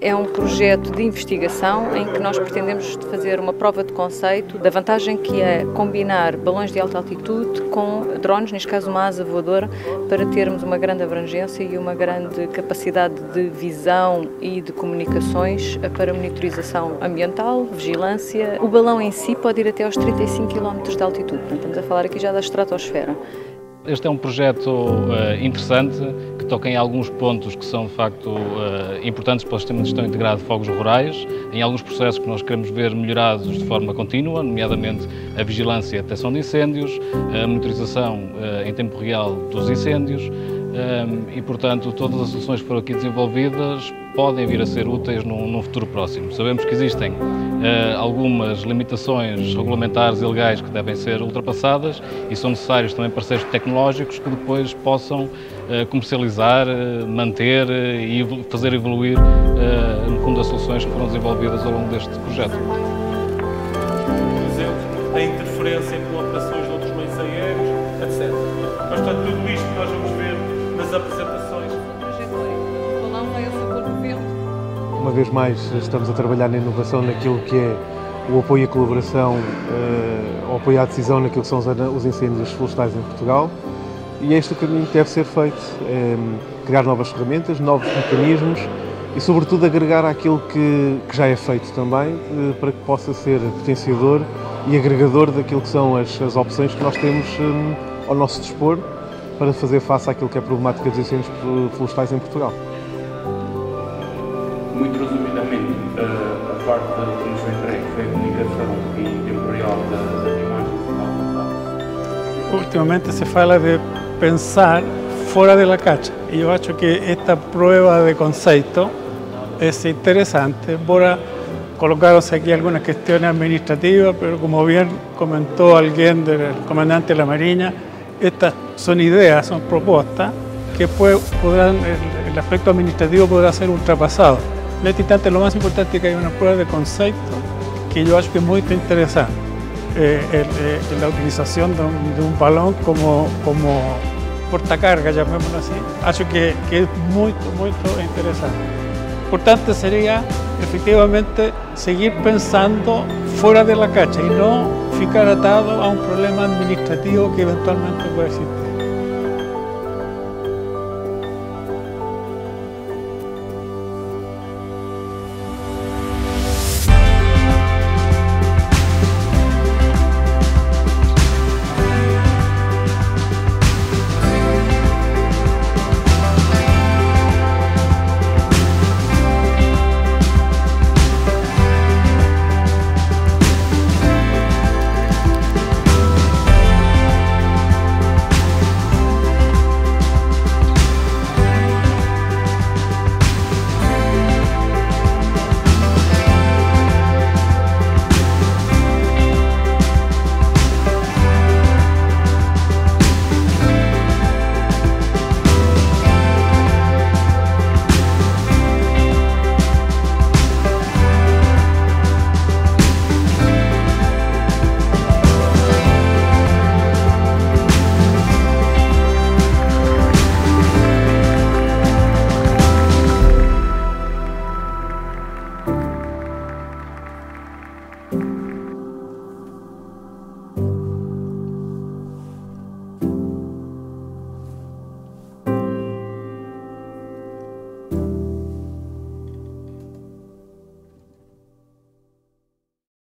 É um projeto de investigação em que nós pretendemos fazer uma prova de conceito da vantagem que é combinar balões de alta altitude com drones, neste caso uma asa voadora, para termos uma grande abrangência e uma grande capacidade de visão e de comunicações para monitorização ambiental, vigilância. O balão em si pode ir até aos 35 km de altitude, portanto estamos a falar aqui já da estratosfera. Este é um projeto interessante, que toca em alguns pontos que são de facto importantes para o Sistema de Gestão Integrado de Fogos Rurais, em alguns processos que nós queremos ver melhorados de forma contínua, nomeadamente a vigilância e a detecção de incêndios, a monitorização em tempo real dos incêndios e, portanto, todas as soluções que foram aqui desenvolvidas podem vir a ser úteis num futuro próximo. Sabemos que existem algumas limitações regulamentares e legais que devem ser ultrapassadas e são necessários também parceiros tecnológicos que depois possam comercializar, manter e fazer evoluir no fundo as soluções que foram desenvolvidas ao longo deste projeto. Por exemplo, a interferência com operações de outros meios aéreos, etc. Mas, portanto, tudo isto que nós vamos ver nas apresentações. O balão vai a favor do vento. Uma vez mais estamos a trabalhar na inovação naquilo que é o apoio e a colaboração, o apoio à decisão naquilo que são os incêndios florestais em Portugal. E é este o caminho que deve ser feito, criar novas ferramentas, novos mecanismos e, sobretudo, agregar àquilo que já é feito também, para que possa ser potenciador e agregador daquilo que são as opções que nós temos ao nosso dispor para fazer face àquilo que é a problemática dos incêndios florestais em Portugal. Muito resumidamente, a parte que nos foi entregue foi a comunicação em tempo real das imagens. Últimamente se fala de pensar fora da caixa e eu acho que esta prova de conceito é interessante, embora colocaron-se aqui algumas questões administrativas, pero como bien comentó alguien del comandante de la Marina, estas son ideas, son propuestas que el aspecto administrativo podrá ser ultrapasado. En este instante lo más importante es que hay una prueba de concepto que yo acho que es muy interesante. La utilización de un balón como portacarga, llamémoslo así, acho que es muy interesante. Importante sería efectivamente seguir pensando fuera de la caixa y no ficar atado a un problema administrativo que eventualmente puede existir.